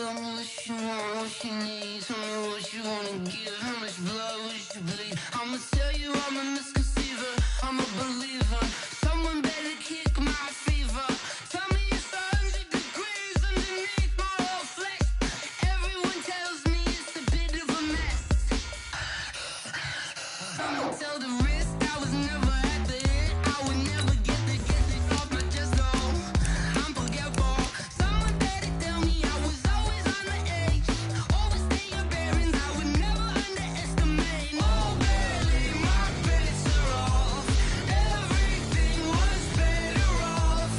Tell me what you want, what you need. Tell me what you wanna give. How much blood would you bleed? I'ma tell you I'm a misconceiver. I'm a believer. Someone better kick my fever. Tell me it's 100 degrees underneath my whole flesh. Everyone tells me it's a bit of a mess. I'ma tell the wrist I was never at the hit. I would never get it off my chest though. I'm forgetful. Someone better tell me I was always on the edge. Always stay your bearings. I would never underestimate. Oh, barely my bets are off. Everything was better off.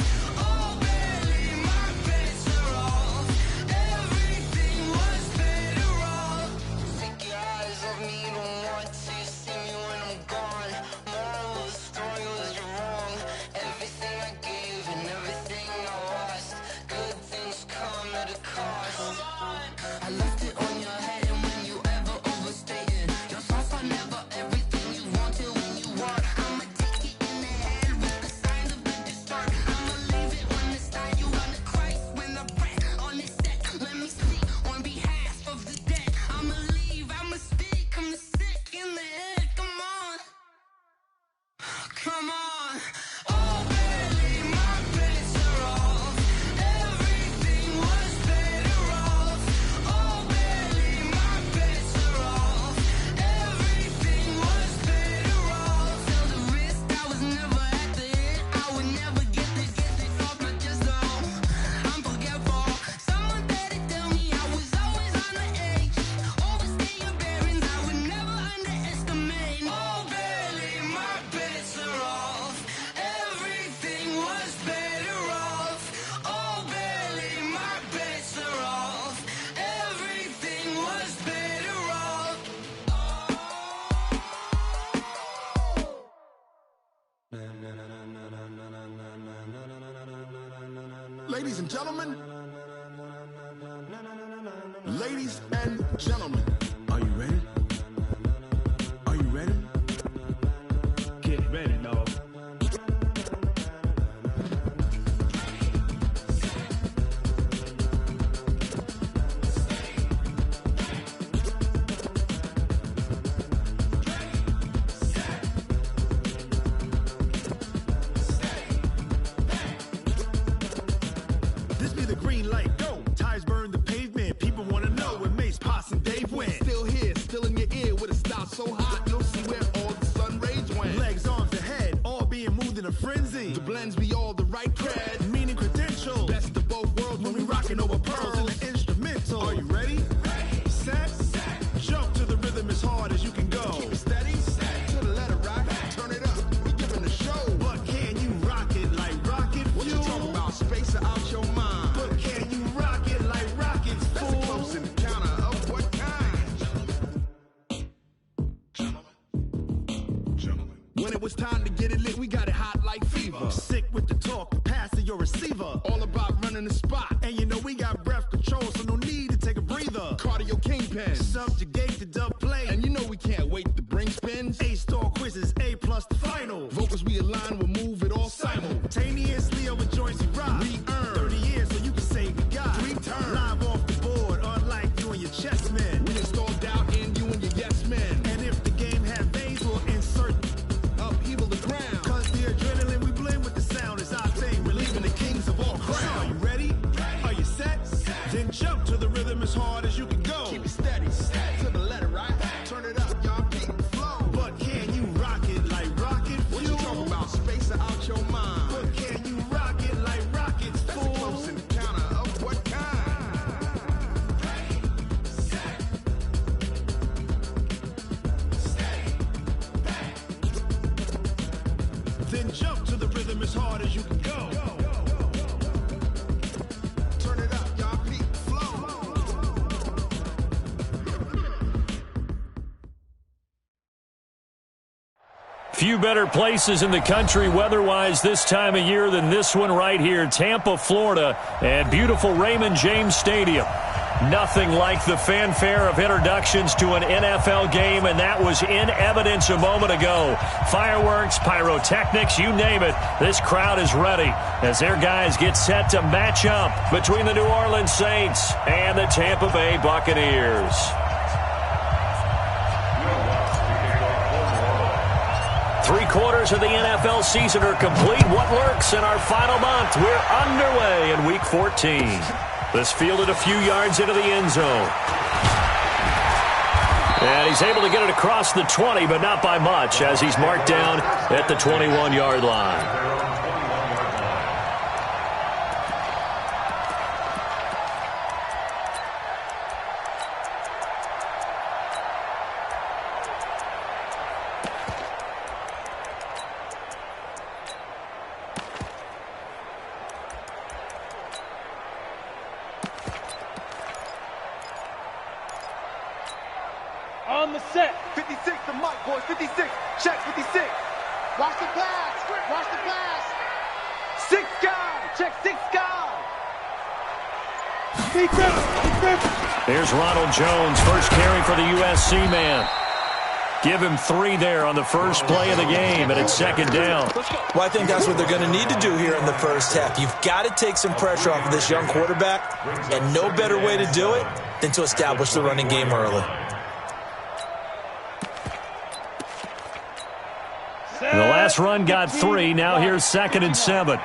Oh, barely my bets are off. Everything was better off. Take your eyes off me, don't want to see me when I'm gone. Moral of the story was you're wrong. Everything I gave and everything I lost. Good things come at a cost. I left it on your head, and when you ever overstay it, your thoughts are never everything you wanted when you want. I'ma take it in the head with the signs of the distort. I'ma leave it on the side. You run the Christ when the breath on this set. Let me speak on behalf of the dead. I'ma leave, I'ma speak. I'm the sick in the head. Come on, come on. Oh, barely my bets are off. Everything was better off. Oh, barely my bets are off. Everything was better off. Tell the wrist I was never at the hit. I would never get it off my chest though. I'm forgetful. Someone better tell me I was always on the edge. Always stay your bearings. I would never underestimate. Oh, barely my bets are off. Everything was better off. Oh, barely my bets are off. Everything was better off. Ladies and gentlemen, ladies and gentlemen, are you ready? Are you ready? Get ready, dog. This be the green light, go. Tires burn the pavement. People wanna know when Mace, Potts, and Dave went. Still here, still in your ear with a style so hot, you'll see where all the sun rays went. Legs, arms, the head, all being moved in a frenzy. The blends be all the right cred. Meaning credentials. Best of both worlds When we rockin' over pearls in the instrumental. Are you ready? Set, jump to the rhythm as hard as you can go. Keep it steady, to the letter right. Turn it up, we giving the show. But can you rock it like rocket What you fuel? talking about? Space or out your mind? But can you rock it like rockets, That's a close fool? encounter of what kind? When it was time to get it lit, we got it hot like fever. Sick with the talk, pass to your receiver. All about running the spot. And you know we got breath control, so no need to take a breather. Cardio kingpin. Subjugate the dub play. And you know we can't wait to bring spins. A-star quizzes, A+ the final. Vocals we align, we'll move it all Simultaneously over joints we rock. We earn 30 years so you can say we got 3 turns. live off the board, unlike you and your chess men. We install doubt in you and your yes men. And if the game had veins, we'll insert. Upheaval the ground. Cause the adrenaline we blend with the sound is our thing. We're leaving the kings of all Crown. crown. Are you ready? Are you set? Then jump to the rhythm as hard as you can go. Keep it steady, to the letter right. Turn it up, y'all beat the flow. But can you rock it like rocket What you fuel? talking about? Space or out your mind? But can you rock it like rockets, That's a fool? close encounter of what kind? Then jump to the rhythm as hard as you can go. Turn it up, y'all beat the flow. Few better places in the country weather-wise this time of year than this one right here, Tampa, Florida, at beautiful Raymond James Stadium. Nothing like the fanfare of introductions to an NFL game, and that was in evidence a moment ago. Fireworks, pyrotechnics, you name it. This crowd is ready as their guys get set to match up between the New Orleans Saints and the Tampa Bay Buccaneers. Three-quarters of the NFL season are complete. What lurks in our final month? We're underway in Week 14. This fielded a few yards into the end zone. And he's able to get it across the 20, but not by much, as he's marked down at the 21-yard line. On the set. 56, the mic, boys. 56. Check 56. Watch the pass. Watch the pass. 6 guy. Check 6 guy. Defense. Here's Ronald Jones, first carry for the USC man. Give him 3 there on the first play of the game, and it's second down. Well, I think that's what they're going to need to do here in the first half. You've got to take some pressure off of this young quarterback, and no better way to do it than to establish the running game early. The last run got 3. Now here's 2nd and 7.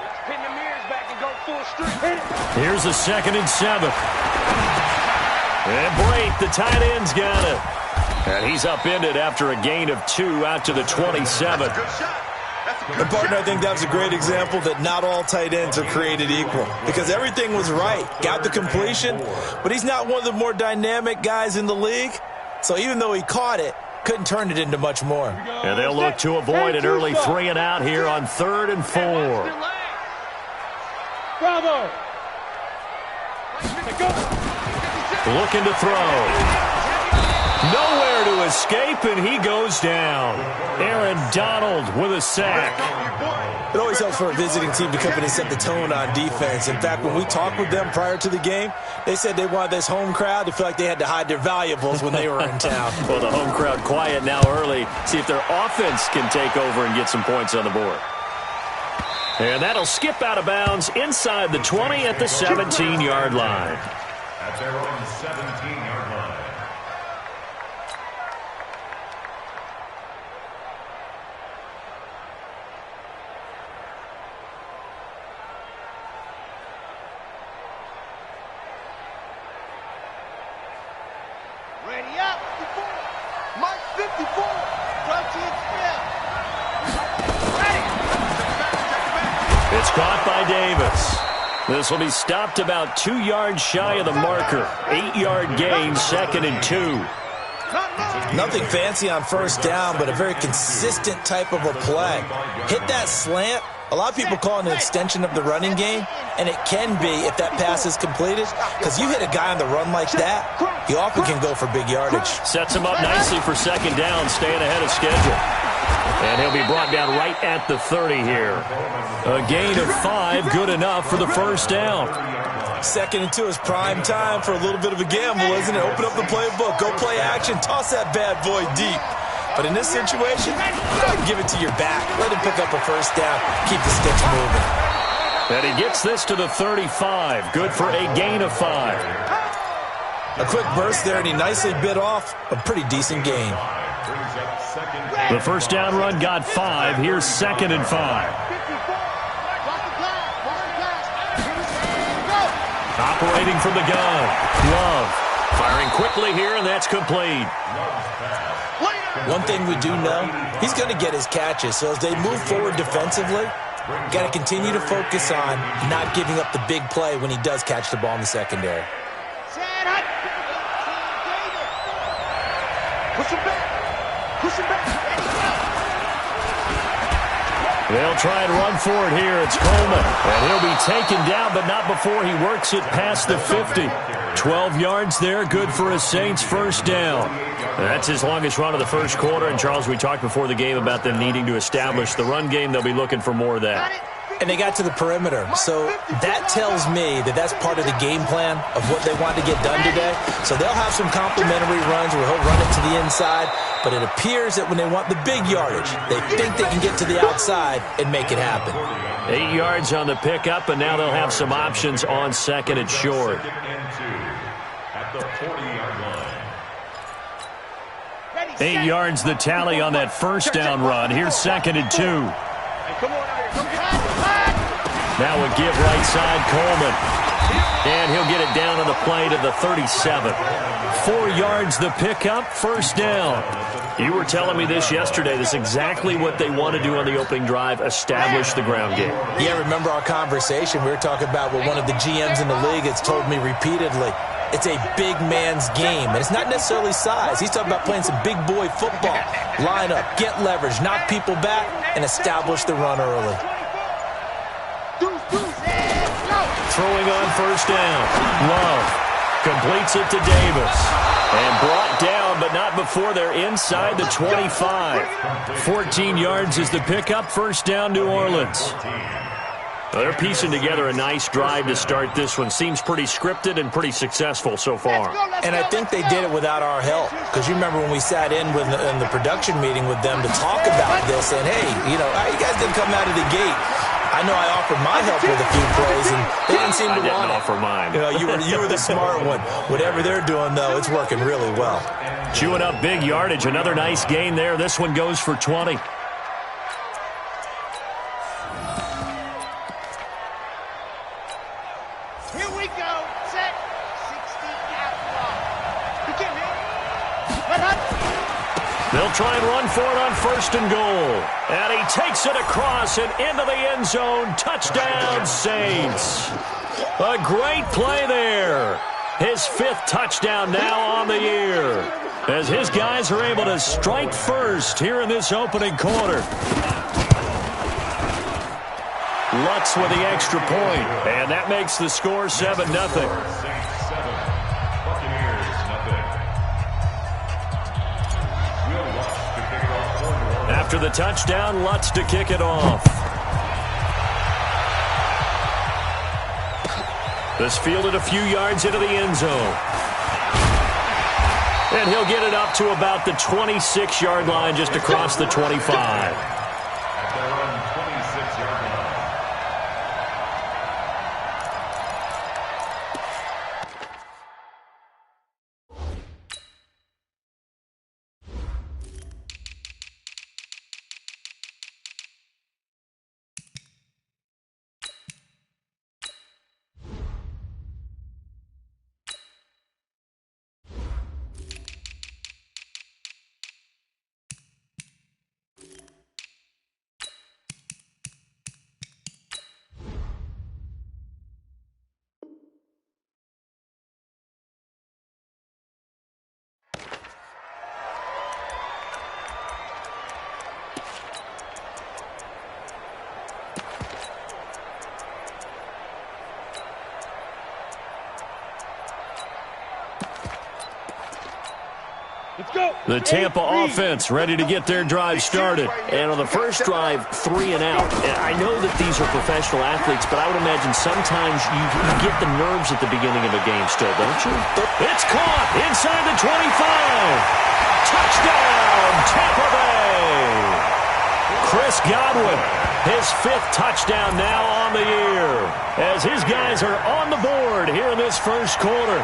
Here's a 2nd and 7. And Brate, the tight end's got it. And he's upended after a gain of 2 out to the 27. And partner, I think that was a great example that not all tight ends are created equal, because everything was right. Got the completion, but he's not one of the more dynamic guys in the league. So even though he caught it, couldn't turn it into much more. And they'll look to avoid an early 3 and out here on 3rd and 4. Bravo. Looking to throw. Nowhere to escape, and he goes down. Aaron Donald with a sack. It always helps for a visiting team to come in and set the tone on defense. In fact, when we talked with them prior to the game, they said they wanted this home crowd to feel like they had to hide their valuables when they were in town. Well, the home crowd quiet now early. See if their offense can take over and get some points on the board. And that'll skip out of bounds inside the 20 at the 17-yard line. That's their own 17-yard line. Ready up. 54. Mike 54. Rotate snap. Ready. It's caught by Davis. This will be stopped about 2 yards shy of the marker. 8-yard gain, 2nd and 2. Nothing fancy on first down, but a very consistent type of a play. Hit that slant. A lot of people call it an extension of the running game, and it can be if that pass is completed, because you hit a guy on the run like that, he often can go for big yardage. Sets him up nicely for 2nd down, staying ahead of schedule. And he'll be brought down right at the 30 here. A gain of 5, good enough for the first down. 2nd and 2 is prime time for a little bit of a gamble, isn't it? Open up the playbook, go play action, toss that bad boy deep. But in this situation, go ahead and give it to your back. Let him pick up a first down. Keep the sticks moving. And he gets this to the 35. Good for a gain of 5. A quick burst there, and he nicely bit off a pretty decent gain. The first down run got 5. Here's 2nd and 5. Operating from the gun. Love. Firing quickly here, and that's complete. One thing we do know, he's going to get his catches. So as they move forward defensively, got to continue to focus on not giving up the big play when he does catch the ball in the secondary. Push him back. Push him back. They'll try and run for it here. It's Coleman. And he'll be taken down, but not before he works it past the 50. 12 yards there, good for a Saints first down. That's his longest run of the first quarter. And, Charles, we talked before the game about them needing to establish the run game. They'll be looking for more of that. And they got to the perimeter. So that tells me that that's part of the game plan of what they want to get done today. So they'll have some complimentary runs where he'll run it to the inside. But it appears that when they want the big yardage, they think they can get to the outside and make it happen. 8 yards on the pickup, and now they'll have some options on second and short. At the 40-yard line. 8 yards the tally on that first down run. Here's second and 2. Now a give right side, Coleman. And he'll get it down on the play to the 37. 4 yards the pickup, first down. You were telling me this yesterday. This is exactly what they want to do on the opening drive, establish the ground game. Yeah, remember our conversation? We were talking about what one of the GMs in the league has told me repeatedly. It's a big man's game, and it's not necessarily size. He's talking about playing some big boy football. Line up, get leverage, knock people back, and establish the run early. Throwing on first down. Love completes it to Davis. And brought down, but not before they're inside the 25. 14 yards is the pickup. First down, New Orleans. Well, they're piecing together a nice drive to start this one. Seems pretty scripted and pretty successful so far. And I think they did it without our help. Because you remember when we sat in the production meeting with them to talk about this, and hey, you guys didn't come out of the gate. I know I offered my help with a few plays, and they didn't seem to want it. I didn't offer mine. You were the smart one. Whatever they're doing, though, it's working really well. Chewing up big yardage. Another nice gain there. This one goes for 20. Here we go. Set. 60 out long. Begin here. Red hot. They'll try and run for it on first and goal. And he takes it across and into the end zone. Touchdown, Saints. A great play there. His 5th touchdown now on the year, as his guys are able to strike first here in this opening quarter. Lutz with the extra point, and that makes the score 7-0. After the touchdown, Lutz to kick it off. This fielded a few yards into the end zone. And he'll get it up to about the 26-yard line, just across the 25. At their own 26-yard line. The Tampa offense ready to get their drive started. And on the first drive, 3 and out. And I know that these are professional athletes, but I would imagine sometimes you get the nerves at the beginning of a game still, don't you? It's caught inside the 25. Touchdown, Tampa Bay. Chris Godwin, his 5th touchdown now on the year, as his guys are on the board here in this first quarter.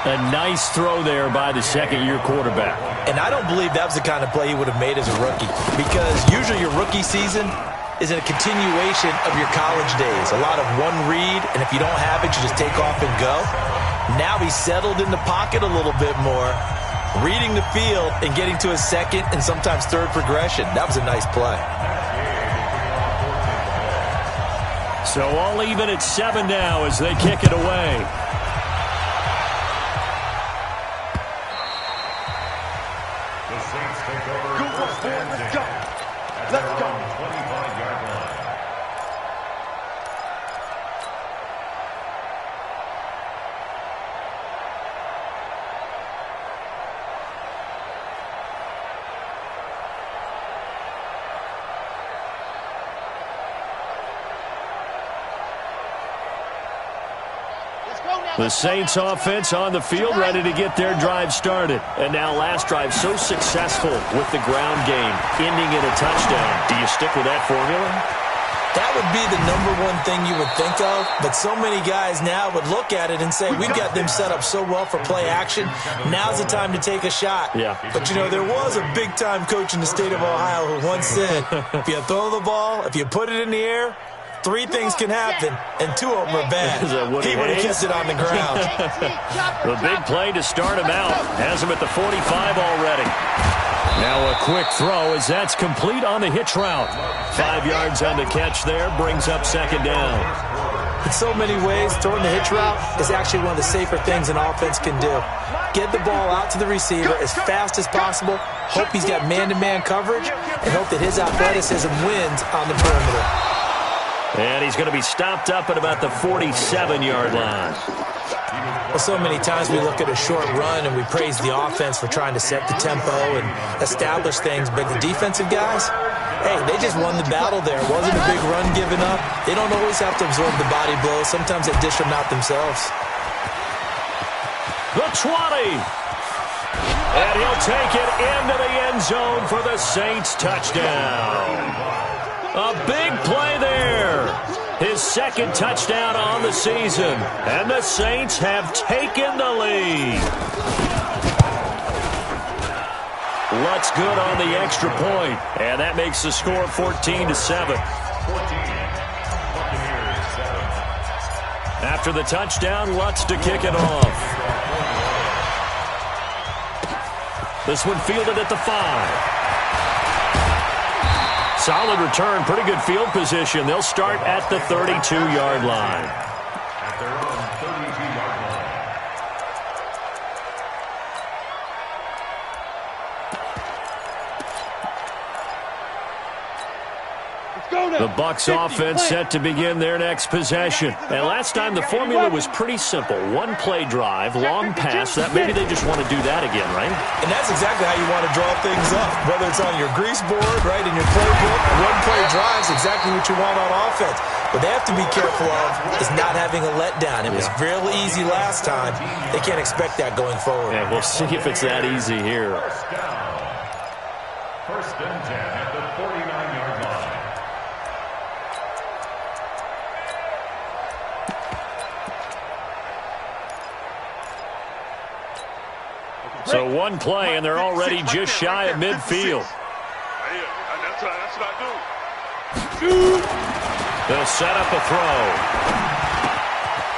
A nice throw there by the second-year quarterback. And I don't believe that was the kind of play he would have made as a rookie, because usually your rookie season is a continuation of your college days. A lot of one read, and if you don't have it, you just take off and go. Now he's settled in the pocket a little bit more, reading the field and getting to his second and sometimes third progression. That was a nice play. So all even at 7 now as they kick it away. Let's go. Let's go. 25-yard line. The Saints offense on the field, ready to get their drive started. And now last drive so successful with the ground game, ending in a touchdown. Do you stick with that formula? That would be the #1 thing you would think of, but so many guys now would look at it and say, we've got them set up so well for play action, now's the time to take a shot. Yeah. But, you know, there was a big-time coach in the state of Ohio who once said, if you throw the ball, if you put it in the air, 3 things can happen, and 2 of them are bad. He would have kissed it on the ground. The big play to start him out. Has him at the 45 already. Now a quick throw as that's complete on the hitch route. 5 yards on the catch there, brings up second down. In so many ways, throwing the hitch route is actually one of the safer things an offense can do. Get the ball out to the receiver as fast as possible, hope he's got man-to-man coverage, and hope that his athleticism wins on the perimeter. And he's going to be stopped up at about the 47-yard line. Well, so many times we look at a short run and we praise the offense for trying to set the tempo and establish things, but the defensive guys, hey, they just won the battle there. It wasn't a big run given up. They don't always have to absorb the body blows. Sometimes they dish them out themselves. The 20. And he'll take it into the end zone for the Saints touchdown. A big play there. His second touchdown on the season. And the Saints have taken the lead. Lutz good on the extra point. And that makes the score 14-7. After the touchdown, Lutz to kick it off. This one fielded at the 5. Solid return, pretty good field position. They'll start at the 32-yard line. At their own 32-yard line. The Bucs offense set to begin their next possession. And last time the formula was pretty simple. 1 play drive, long pass. That maybe they just want to do that again, right? And that's exactly how you want to draw things up. Whether it's on your grease board, right, in your playbook, 1 play drive is exactly what you want on offense. What they have to be careful of is not having a letdown. It was real easy last time. They can't expect that going forward. Yeah, we'll see if it's that easy here. First and 10 at the 49-yard line. So 1 play, and they're already just shy of midfield. That's what I do. They'll set up a throw.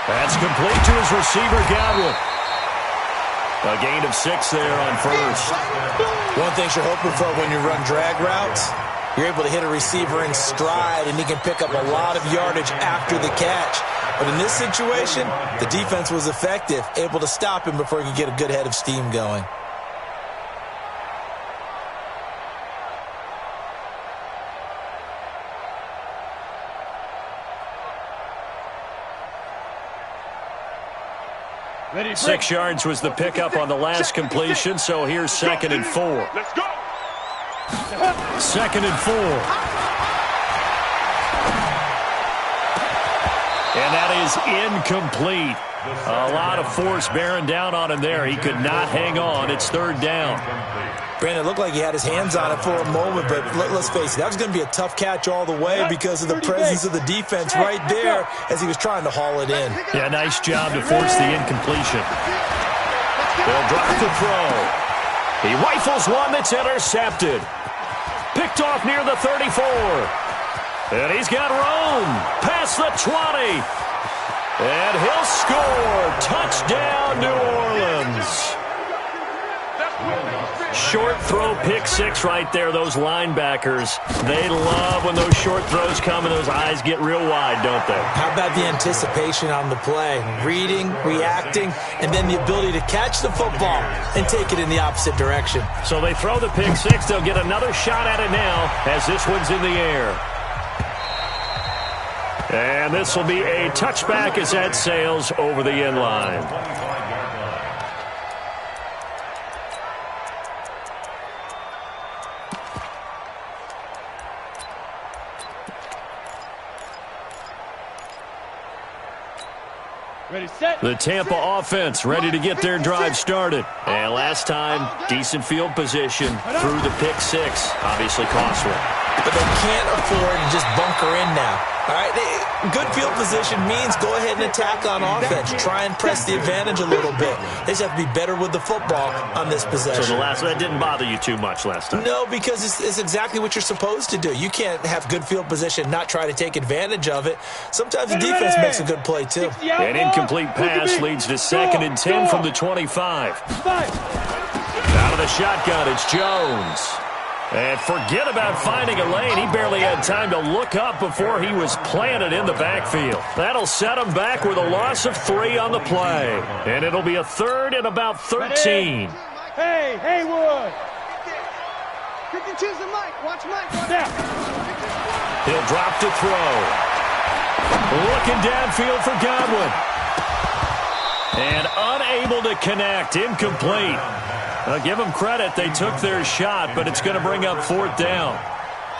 That's complete to his receiver, Godwin. A gain of 6 there on first. One thing you're hoping for when you run drag routes, you're able to hit a receiver in stride, and he can pick up a lot of yardage after the catch. But in this situation, the defense was effective, able to stop him before he could get a good head of steam going. Ready, 6 yards was the pickup on the last completion, so here's 2nd and 4. Let's go. 2nd and 4. And that is incomplete. A lot of force bearing down on him there. He could not hang on. It's 3rd down. Brandon, it looked like he had his hands on it for a moment, but let's face it, that was going to be a tough catch all the way because of the presence of the defense right there as he was trying to haul it in. Yeah, nice job to force the incompletion. They'll drop the throw. He rifles one that's intercepted. Picked off near the 34. And he's got room past the 20. And he'll score. Touchdown, New Orleans. Short throw, pick 6 right there. Those linebackers, they love when those short throws come and those eyes get real wide, don't they? How about the anticipation on the play? Reading, reacting, and then the ability to catch the football and take it in the opposite direction. So they throw the pick 6. They'll get another shot at it now as this one's in the air. And this will be a touchback as that sails over the end line. The Tampa offense ready to get their drive started. And last time, decent field position through the pick six. Obviously costly. But they can't afford to just bunker in now. All right, good field position means go ahead and attack on offense. Try and press the advantage a little bit. They just have to be better with the football on this possession. So that didn't bother you too much last time? No, because it's exactly what you're supposed to do. You can't have good field position and not try to take advantage of it. Sometimes the defense makes a good play, too. An incomplete pass leads to 2nd and 10 from the 25. Out of the shotgun, it's Jones. And forget about finding a lane. He barely had time to look up before he was planted in the backfield. That'll set him back with a loss of 3 on the play. And it'll be a 3rd and about 13. Hey, Haywood. 52's the mic. Watch Mike. He'll drop to throw. Looking downfield for Godwin. And unable to connect. Incomplete. I'll give them credit. They took their shot, but it's going to bring up 4th down.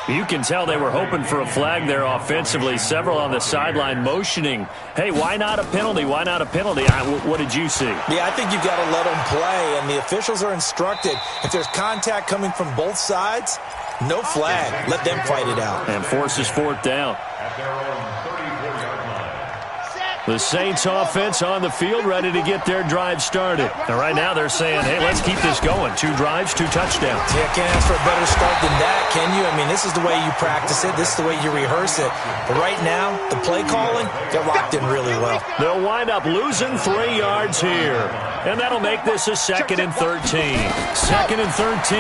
You can tell they were hoping for a flag there offensively. Several on the sideline motioning, hey, why not a penalty? Why not a penalty? What did you see? Yeah, I think you've got to let them play, and the officials are instructed. If there's contact coming from both sides, no flag. Let them fight it out. And forces 4th down. The Saints offense on the field ready to get their drive started. And right now they're saying, hey, let's keep this going. 2 drives, 2 touchdowns. Yeah, can't ask for a better start than that, can you? I mean, this is the way you practice it. This is the way you rehearse it. But right now, the play calling, they're locked in really well. They'll wind up losing 3 yards here. And that'll make this a 2nd and 13. 2nd and 13.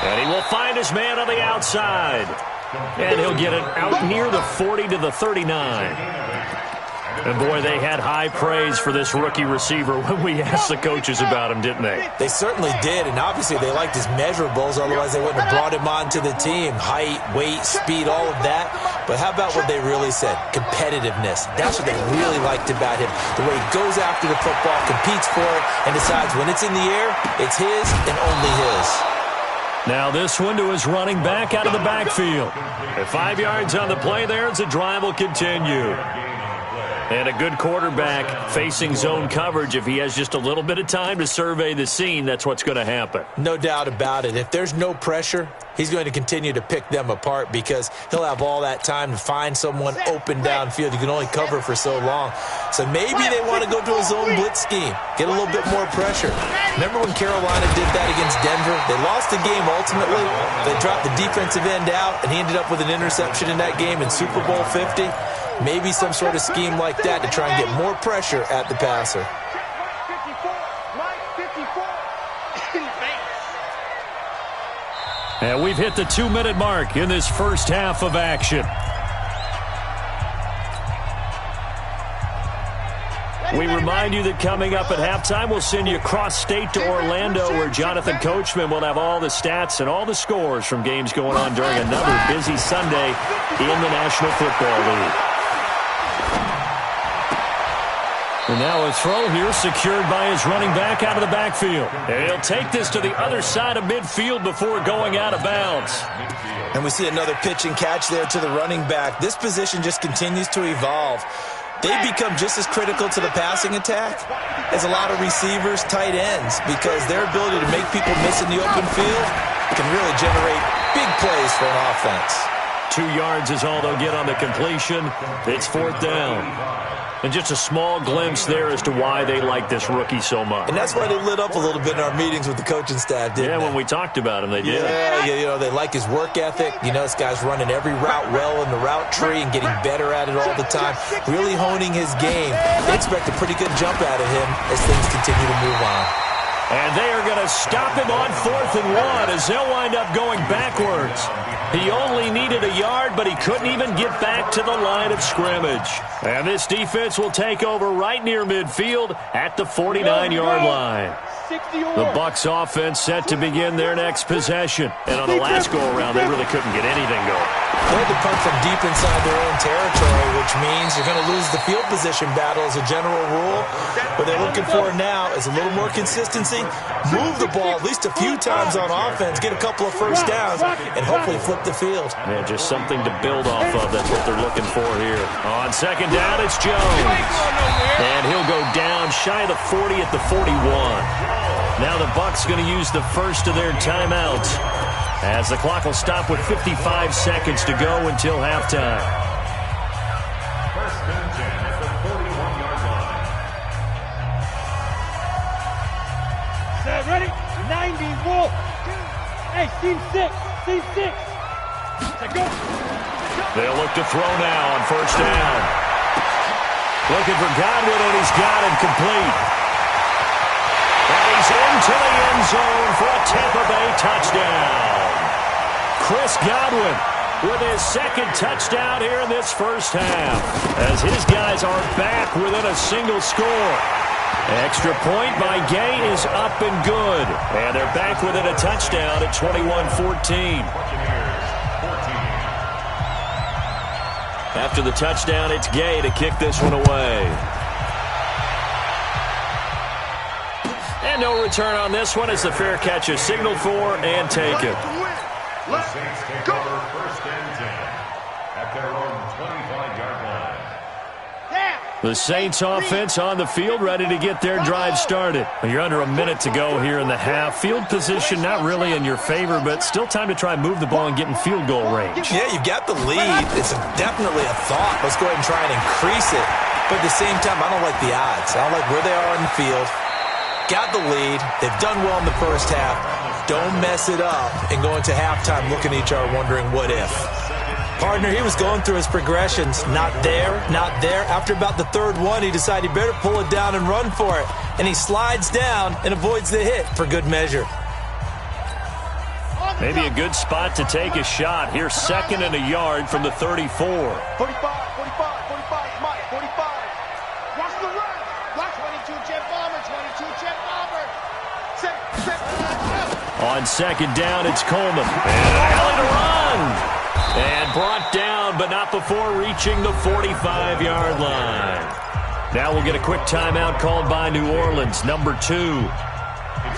And he will find his man on the outside. And he'll get it out near the 40 to the 39. And, boy, they had high praise for this rookie receiver when we asked the coaches about him, didn't they? They certainly did, and obviously they liked his measurables. Otherwise, they wouldn't have brought him onto the team. Height, weight, speed, all of that. But how about what they really said? Competitiveness. That's what they really liked about him. The way he goes after the football, competes for it, and decides when it's in the air, it's his and only his. Now this one to his running back out of the backfield. At 5 yards on the play there as the drive will continue. And a good quarterback facing zone coverage. If he has just a little bit of time to survey the scene, that's what's going to happen. No doubt about it. If there's no pressure, he's going to continue to pick them apart because he'll have all that time to find someone open downfield. You can only cover for so long. So maybe they want to go to a zone blitz scheme, get a little bit more pressure. Remember when Carolina did that against Denver? They lost the game ultimately. They dropped the defensive end out, and he ended up with an interception in that game in Super Bowl 50. Maybe some sort of scheme like that to try and get more pressure at the passer. And we've hit the 2-minute mark in this first half of action. We remind you that coming up at halftime, we'll send you cross-state to Orlando, where Jonathan Coachman will have all the stats and all the scores from games going on during another busy Sunday in the National Football League. And now a throw here secured by his running back out of the backfield. And he'll take this to the other side of midfield before going out of bounds. And we see another pitch and catch there to the running back. This position just continues to evolve. They've become just as critical to the passing attack as a lot of receivers, tight ends, because their ability to make people miss in the open field can really generate big plays for an offense. 2 yards is all they'll get on the completion. It's 4th down. And just a small glimpse there as to why they like this rookie so much. And that's why they lit up a little bit in our meetings with the coaching staff, didn't they? When we talked about him, they did. Yeah, you know, they like his work ethic. You know, this guy's running every route well in the route tree and getting better at it all the time, really honing his game. They expect a pretty good jump out of him as things continue to move on. And they are going to stop him on 4th and 1 as they'll wind up going backwards. He only needed a yard, but he couldn't even get back to the line of scrimmage. And this defense will take over right near midfield at the 49-yard line. The Bucs offense set to begin their next possession. And on the last go-around, they really couldn't get anything going. They had to punt from deep inside their own territory, which means you're going to lose the field position battle as a general rule. What they're looking for now is a little more consistency, move the ball at least a few times on offense, get a couple of first downs, and hopefully flip the field. Yeah, just something to build off of. That's what they're looking for here. On second down, it's Jones. And he'll go down shy of the 40 at the 41. Now the Bucs going to use the first of their timeouts, as the clock will stop with 55 seconds to go until halftime. First and 10 at the 41-yard line. Set, ready? 90, roll. Hey, team 6. Set, go. They'll look to throw now on first down. Looking for Godwin, and he's got it complete. And he's into the end zone for a Tampa Bay touchdown. Chris Godwin with his second touchdown here in this first half, as his guys are back within a single score. Extra point by Gay is up and good. And they're back within a touchdown at 21-14. After the touchdown, it's Gay to kick this one away. And no return on this one as the fair catch is signaled for and taken. The Saints take over first and 10 at their own 25-yard line. The Saints offense on the field, ready to get their drive started. You're under a minute to go here in the half. Field position not really in your favor, but still time to try and move the ball and get in field goal range. Yeah, you've got the lead. It's definitely a thought. Let's go ahead and try and increase it. But at the same time, I don't like the odds. I don't like where they are in the field. Got the lead. They've done well in the first half. Don't mess it up and go into halftime looking at each other wondering what if. Partner, he was going through his progressions. Not there, not there. After about the third one, he decided he better pull it down and run for it. And he slides down and avoids the hit for good measure. Maybe a good spot to take a shot. Here's second and a yard from the 34. 45, Mike, 45. Watch the run. Watch 22 jet bomber, 22 jet bomber. Set. On second down, it's Coleman. And an alley to run. And brought down, but not before reaching the 45-yard line. Now we'll get a quick timeout called by New Orleans, number 2.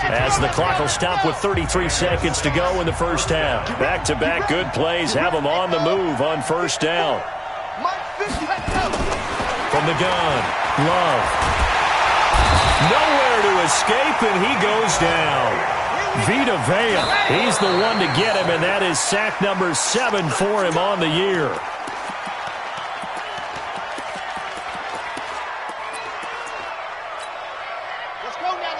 As the clock will stop with 33 seconds to go in the first half. Back-to-back good plays have them on the move on first down. From the gun, Love. Nowhere to escape, and he goes down. Vita Vea, he's the one to get him, and that is sack number 7 for him on the year. Let's go now.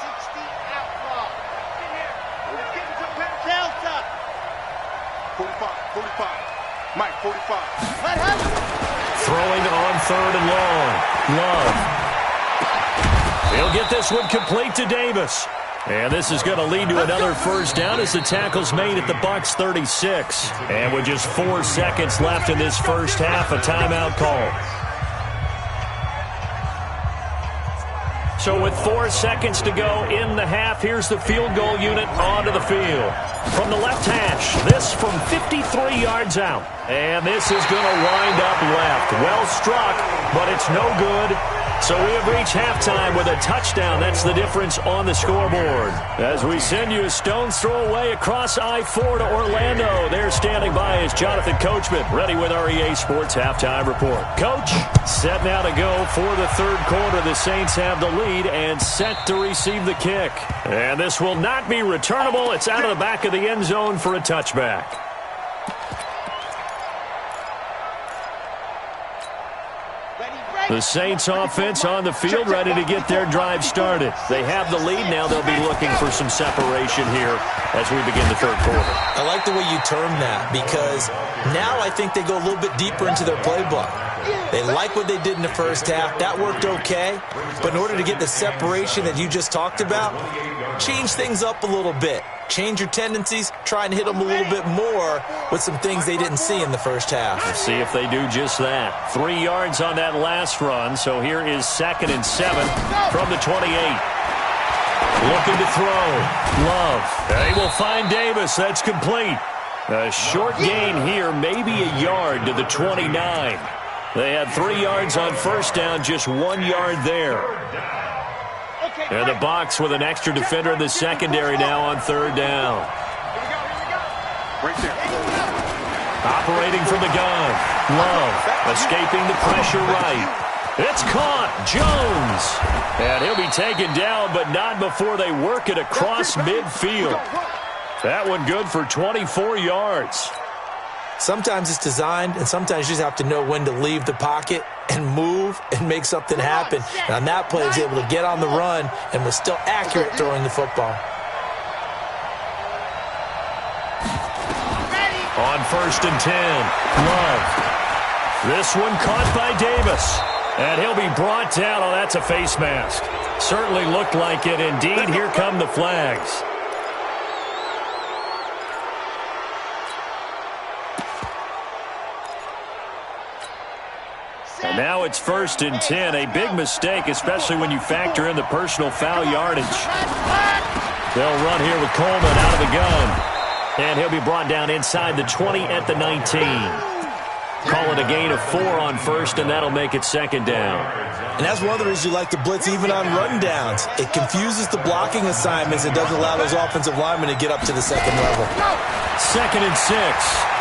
60 outlaw. Let's get into Delta. 45. Mike, 45. Let him. Throwing on third and long. Love. He'll get this one complete to Davis. And this is going to lead to another first down as the tackle's made at the Bucs 36. And with just 4 seconds left in this first half, a timeout call. So with 4 seconds to go in the half, here's the field goal unit onto the field. From the left hash, this from 53 yards out. And this is going to wind up left. Well struck, but it's no good. So we have reached halftime with a touchdown. That's the difference on the scoreboard. As we send you a stone's throw away across I-4 to Orlando. There standing by is Jonathan Coachman, ready with our EA Sports Halftime Report. Coach, set now to go for the third quarter. The Saints have the lead and set to receive the kick. And this will not be returnable. It's out of the back of the end zone for a touchback. The Saints offense on the field, ready to get their drive started. They have the lead. Now they'll be looking for some separation here as we begin the third quarter. I like the way you term that, because now I think they go a little bit deeper into their playbook. They like what they did in the first half. That worked okay. But in order to get the separation that you just talked about, change things up a little bit. Change your tendencies. Try and hit them a little bit more with some things they didn't see in the first half. Let's see if they do just that. 3 yards on that last run. So here is 2nd and 7 from the 28. Looking to throw. Love. They will find Davis. That's complete. A short gain here, maybe a yard to the 29. They had 3 yards on first down, just 1 yard there. And the Bucs with an extra defender in the secondary now on third down. Right there. Operating from the gun. Love escaping the pressure right. It's caught. Jones. And he'll be taken down, but not before they work it across midfield. That one good for 24 yards. Sometimes it's designed, and sometimes you just have to know when to leave the pocket and move and make something happen. And on that play, he was able to get on the run and was still accurate throwing the football. On 1st and 10, Love. This one caught by Davis. And he'll be brought down. Oh, that's a face mask. Certainly looked like it. Indeed, here come the flags. And now it's 1st and 10. A big mistake, especially when you factor in the personal foul yardage. They'll run here with Coleman out of the gun. And he'll be brought down inside the 20 at the 19. Call it a gain of 4 on first, and that'll make it 2nd down. And that's one of the reasons you like to blitz even on run downs. It confuses the blocking assignments. It doesn't allow those offensive linemen to get up to the second level. 2nd and 6.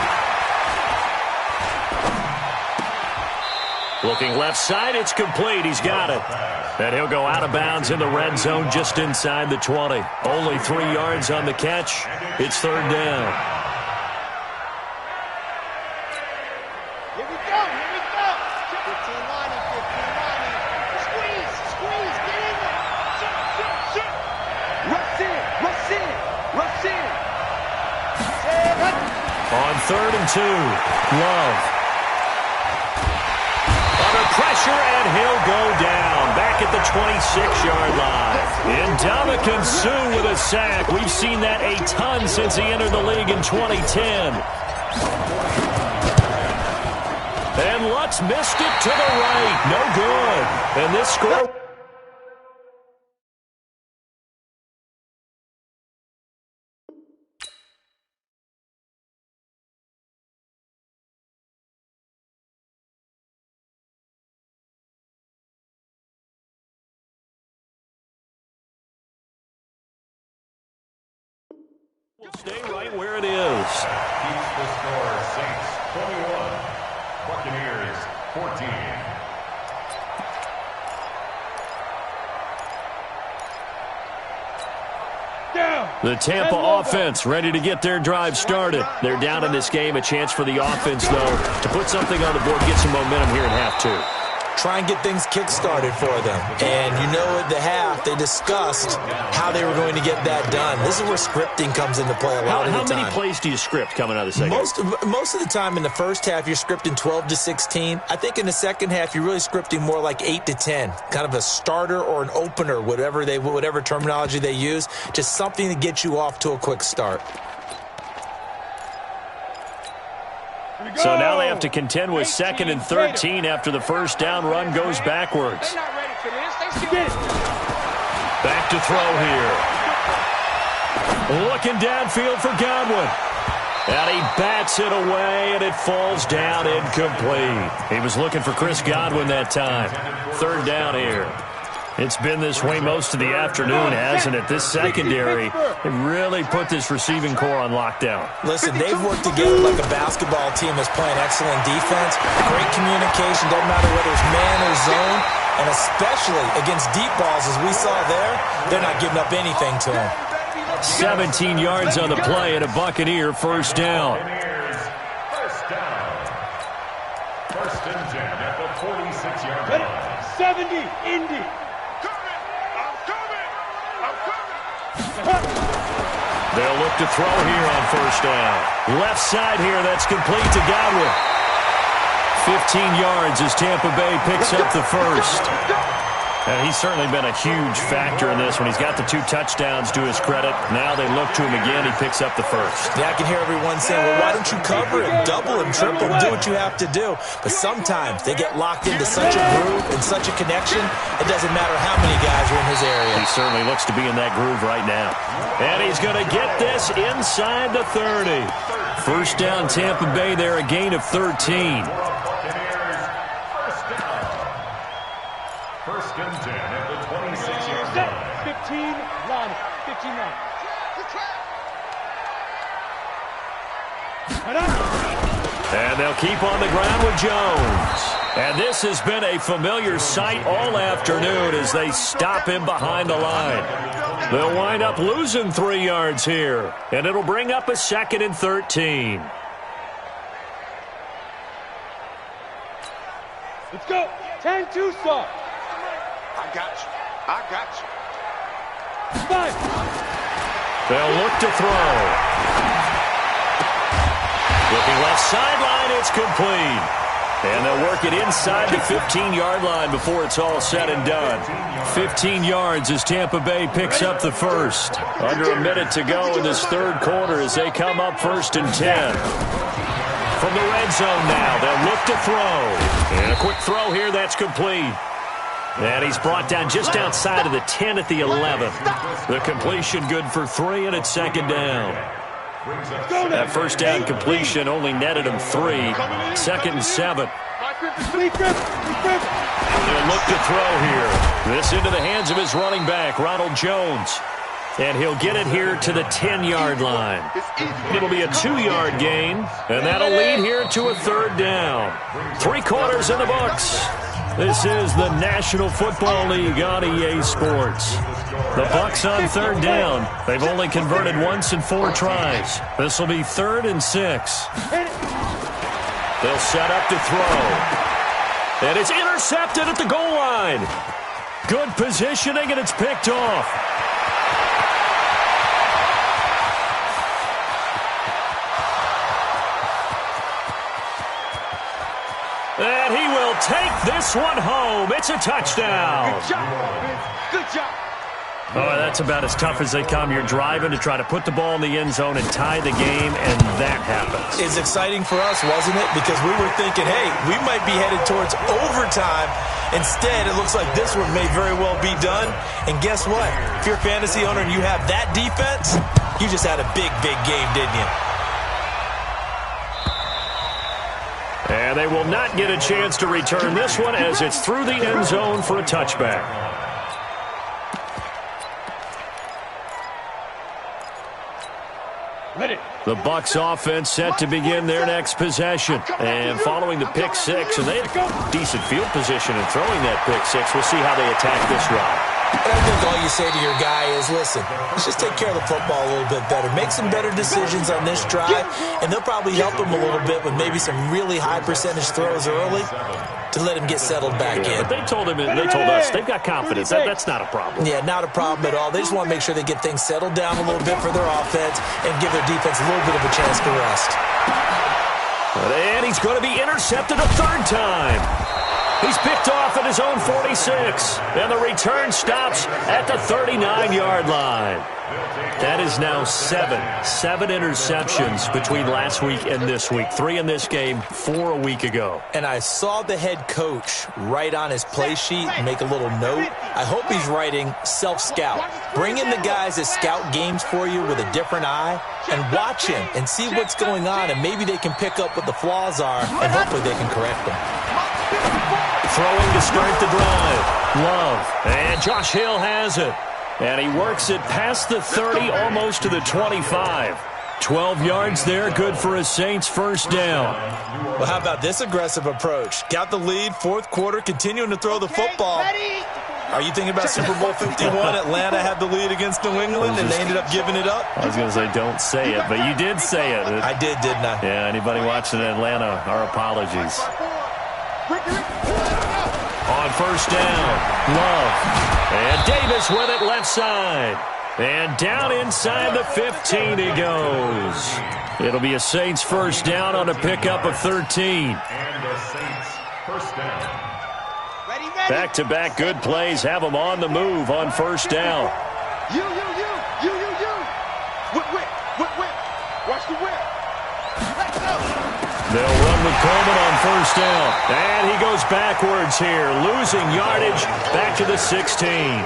Looking left side, it's complete. He's got it. And he'll go out of bounds in the red zone just inside the 20. Only 3 yards on the catch. It's 3rd down. Here we go. 15 lining. Squeeze, get in there. Shoot. Rush in. On 3rd and 2, Love. Under pressure, and he'll go down. Back at the 26-yard line. Ndamukong Suh with a sack. We've seen that a ton since he entered the league in 2010. And Lutz missed it to the right. No good. And this score... will stay right where it is. Keeps the score. Saints 21, Buccaneers 14. The Tampa offense ready to get their drive started. They're down in this game. A chance for the offense, though, to put something on the board, get some momentum here in half 2. Try and get things kick-started for them. And you know at the half, they discussed how they were going to get that done. This is where scripting comes into play a lot of the time. How many plays do you script coming out of the second half? Most of the time in the first half, you're scripting 12 to 16. I think in the second half, you're really scripting more like 8 to 10. Kind of a starter or an opener, whatever terminology they use. Just something to get you off to a quick start. So now they have to contend with 2nd and 13 after the first down run goes backwards. Back to throw here. Looking downfield for Godwin. And he bats it away, and it falls down incomplete. He was looking for Chris Godwin that time. 3rd down here. It's been this way most of the afternoon, hasn't it? This secondary, they really put this receiving core on lockdown. Listen, they've worked together like a basketball team that's playing excellent defense. Great communication, doesn't matter whether it's man or zone. And especially against deep balls, as we saw there, they're not giving up anything to them. 17 yards on the play and a Buccaneer first down. First down. 1st and 10 at the 46-yard line. 70, Indy. They'll look to throw here on first down. Left side here, that's complete to Godwin. 15 yards as Tampa Bay picks up the first. And he's certainly been a huge factor in this when he's got the 2 touchdowns to his credit. Now they look to him again. He picks up the first. Yeah, I can hear everyone saying, well, why don't you cover him, double him, triple him, do what you have to do. But sometimes they get locked into such a groove and such a connection, it doesn't matter how many guys are in his area. He certainly looks to be in that groove right now. And he's going to get this inside the 30. First down, Tampa Bay there, a gain of 13. First and 10 at the 26-yard line. 15 line. 15 line. And they'll keep on the ground with Jones. And this has been a familiar sight all afternoon as they stop him behind the line. They'll wind up losing 3 yards here. And it'll bring up a 2nd and 13. Let's go. 10-2 start. I got you. I got you. 5. They'll look to throw. Looking left sideline, it's complete. And they'll work it inside the 15-yard line before it's all said and done. 15 yards as Tampa Bay picks up the first. Under a minute to go in this 3rd quarter as they come up 1st and 10. From the red zone now, they'll look to throw. And a quick throw here, that's complete. And he's brought down just outside of the 10 at the 11. The completion good for 3, and it's 2nd down. That first down completion only netted him 3. 2nd and 7. They'll look to throw here. This into the hands of his running back, Ronald Jones. And he'll get it here to the 10-yard line. It'll be a 2-yard gain, and that'll lead here to a 3rd down. 3 quarters in the books. This is the National Football League on EA Sports. The Bucs on 3rd down. They've only converted once in 4 tries. This will be 3rd and 6. They'll set up to throw. And it's intercepted at the goal line. Good positioning, and it's picked off. And he will take this one home. It's a touchdown. Good job. Good job. Oh, that's about as tough as they come. You're driving to try to put the ball in the end zone and tie the game, and that happens. It's exciting for us, wasn't it? Because we were thinking, hey, we might be headed towards overtime. Instead, it looks like this one may very well be done. And guess what? If you're a fantasy owner and you have that defense, you just had a big, big game, didn't you? And they will not get a chance to return this one as it's through the end zone for a touchback. The Bucs offense set to begin their next possession. And following the pick 6, and they have decent field position in throwing that pick 6. We'll see how they attack this drive. And I think all you say to your guy is, listen, let's just take care of the football a little bit better. Make some better decisions on this drive, and they'll probably help him a little bit with maybe some really high percentage throws early to let him get settled back in. But they told us they've got confidence. That's not a problem. Yeah, not a problem at all. They just want to make sure they get things settled down a little bit for their offense and give their defense a little bit of a chance to rest. And he's going to be intercepted a 3rd time. He's picked off at his own 46, and the return stops at the 39-yard line. That is now 7 interceptions between last week and this week. 3 in this game, 4 a week ago. And I saw the head coach write on his play sheet and make a little note. I hope he's writing self-scout. Bring in the guys that scout games for you with a different eye and watch him and see what's going on, and maybe they can pick up what the flaws are, and hopefully they can correct them. Throwing to start the drive. Love. And Josh Hill has it. And he works it past the 30, almost to the 25. 12 yards there, good for a Saints first down. Well, how about this aggressive approach? Got the lead, 4th quarter, continuing to throw the football. Are you thinking about Super Bowl 51? Atlanta had the lead against New England, and they ended up giving it up? I was going to say don't say it, but you did say it. I didn't I? Yeah, anybody watching Atlanta, our apologies. On first down, Love. And Davis with it left side. And down inside the 15 he goes. It'll be a Saints first down on a pickup of 13. And the Saints first down. Back-to-back good plays have them on the move on first down. You. Whip. Watch the whip. Let's go. They'll run with Coleman on first down. And he goes backwards here, losing yardage back to the 16.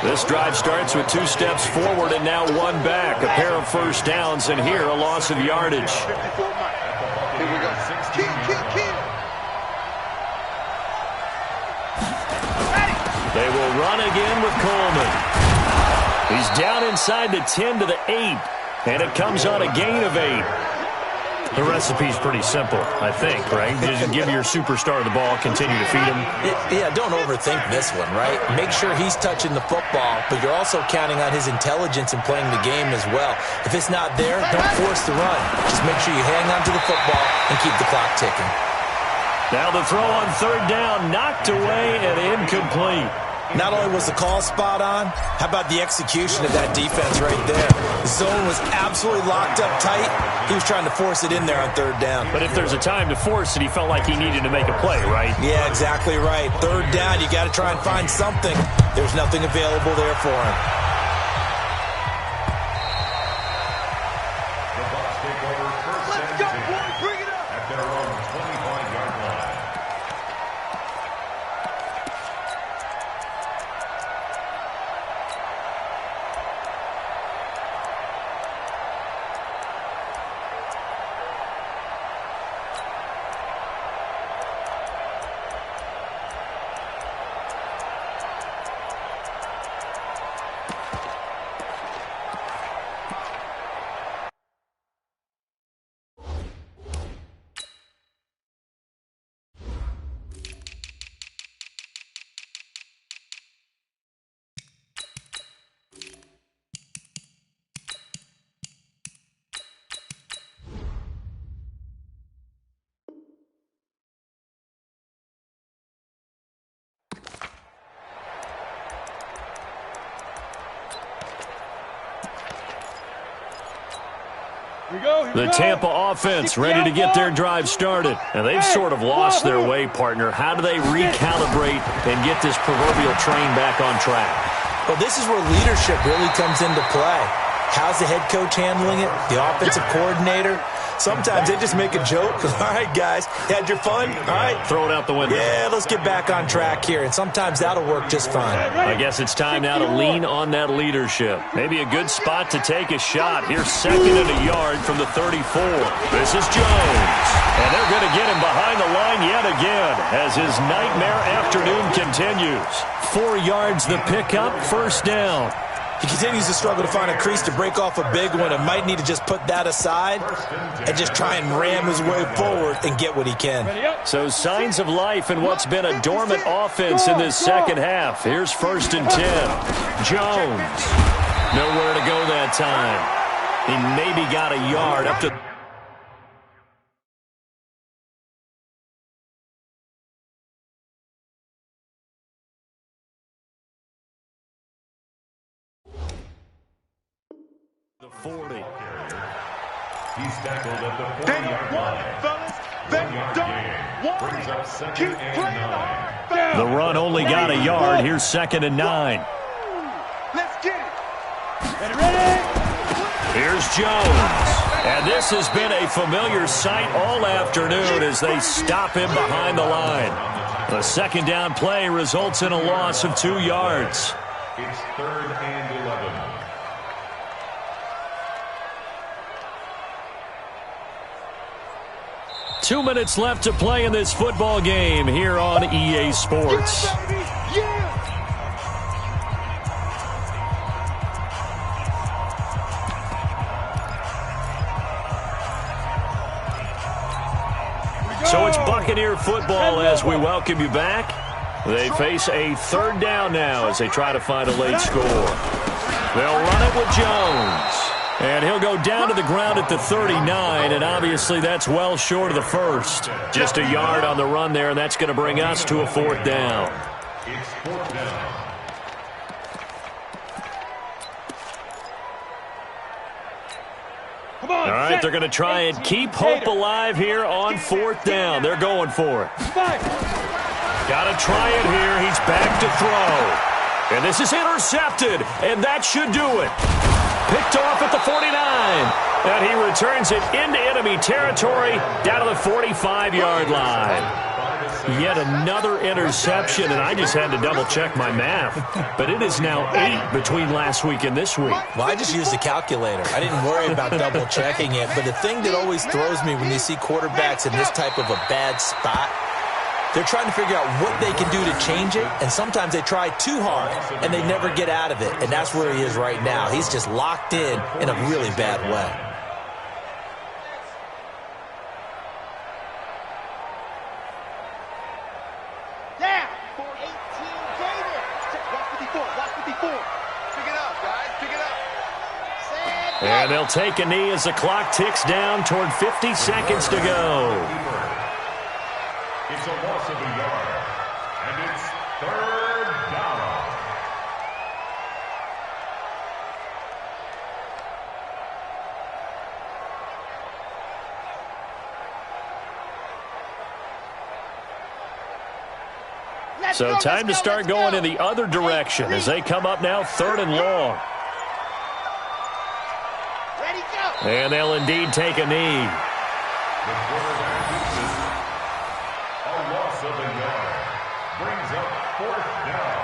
This drive starts with 2 steps forward and now 1 back. A pair of first downs, and here a loss of yardage. Here we go. Kill. They will run again with Coleman. He's down inside the 10 to the 8, and it comes on a gain of 8. The recipe's pretty simple, I think, right? Just give your superstar the ball, continue to feed him. Yeah, don't overthink this one, right? Make sure he's touching the football, but you're also counting on his intelligence in playing the game as well. If it's not there, don't force the run. Just make sure you hang on to the football and keep the clock ticking. Now the throw on third down, knocked away and incomplete. Not only was the call spot on, how about the execution of that defense right there? The zone was absolutely locked up tight. He was trying to force it in there on third down. But if there's a time to force it, he felt like he needed to make a play, right? Yeah, exactly right. Third down, you got to try and find something. There's nothing available there for him. The Bucs take over first and 10 Bring it up. at their own 25-yard line. The Tampa offense ready to get their drive started. And they've sort of lost their way, partner. How do they recalibrate and get this proverbial train back on track? Well, this is where leadership really comes into play. How's the head coach handling it? The offensive coordinator? Sometimes they just make a joke. All right, guys, had your fun? All right. Throw it out the window. Yeah, let's get back on track here. And sometimes that'll work just fine. I guess it's time now to lean on that leadership. Maybe a good spot to take a shot. Here's second and a yard from the 34. This is Jones. And they're going to get him behind the line yet again as his nightmare afternoon continues. 4 yards the pickup, first down. He continues to struggle to find a crease to break off a big one and might need to just put that aside and just try and ram his way forward and get what he can. So signs of life in what's been a dormant offense in this second half. Here's first and 10. Jones. Nowhere to go that time. He maybe got a yard up to... the 40. He's tackled at the 40-yard line. 1 yard gain. Brings up second and 9. The run only got a yard. Here's second and 9. Let's get it. Ready? Here's Jones. And this has been a familiar sight all afternoon as they stop him behind the line. The second down play results in a loss of 2 yards. It's third and 11. Two minutes left to play in this football game here on EA Sports. So it's Buccaneer football as we welcome you back. They face a third down now as they try to find a late score. They'll run it with Jones. And he'll go down to the ground at the 39, and obviously that's well short of the first. Just a yard on the run there, and that's going to bring us to a fourth down. It's fourth down. All right, they're going to try and keep hope alive here on fourth down. They're going for it. Got to try it here. He's back to throw. And this is intercepted, and that should do it. Picked off at the 49. And he returns it into enemy territory down to the 45-yard line. Yet another interception, and I just had to double-check my math. But it is now 8 between last week and this week. Well, I just used a calculator. I didn't worry about double-checking it. But the thing that always throws me when you see quarterbacks in this type of a bad spot, they're trying to figure out what they can do to change it, and sometimes they try too hard, and they never get out of it. And that's where he is right now. He's just locked in a really bad way. And they'll take a knee as the clock ticks down toward 50 seconds to go. It's a loss of a yard, and it's 3rd down. So time to start going in the other direction as they come up now 3rd and long. And they'll indeed take a knee. The quarterback uses a loss of a yard. Brings up 4th down.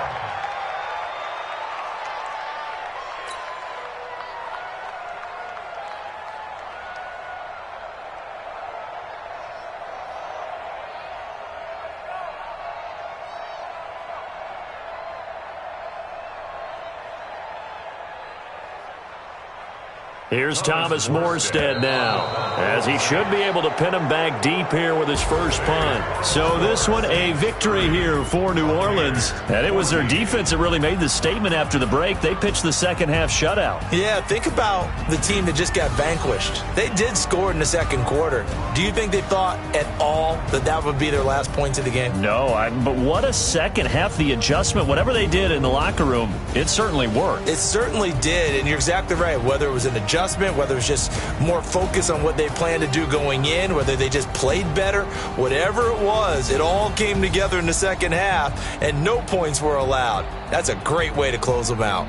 Here's Thomas Morstead now, as he should be able to pin him back deep here with his first punt. So this one, a victory here for New Orleans. And it was their defense that really made the statement after the break. They pitched the second-half shutout. Yeah, think about the team that just got vanquished. They did score in the second quarter. Do you think they thought at all that that would be their last points of the game? No, but what a second half. The adjustment, whatever they did in the locker room, it certainly worked. It certainly did, and you're exactly right. Whether it was an adjustment, whether it was just more focus on what they planned to do going in, whether they just played better, whatever it was, it all came together in the second half, and no points were allowed. That's a great way to close them out.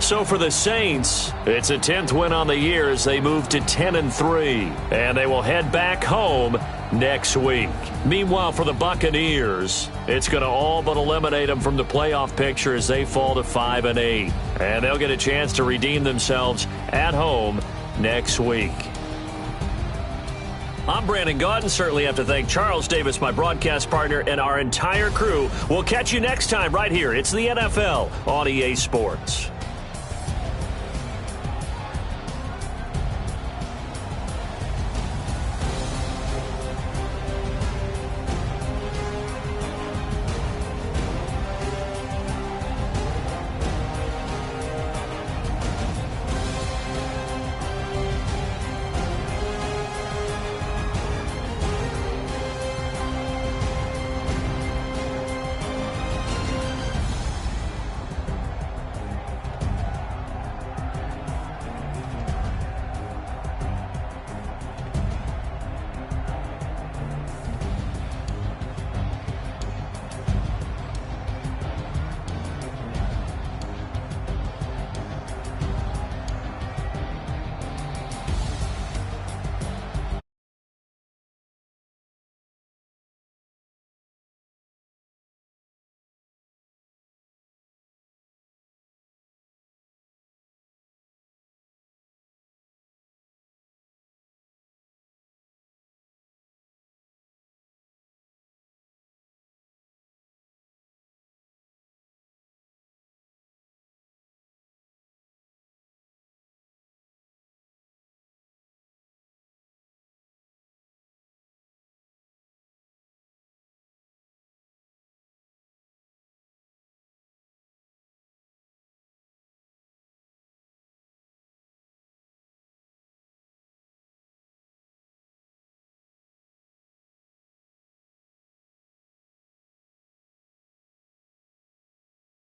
So for the Saints, it's a 10th win on the year as they move to 10-3, and they will head back home next week. Meanwhile, for the Buccaneers, it's going to all but eliminate them from the playoff picture as they fall to 5-8, and they'll get a chance to redeem themselves at home next week. I'm Brandon Gaudin. Certainly have to thank Charles Davis, my broadcast partner, and our entire crew. We'll catch you next time right here. It's the NFL on EA Sports.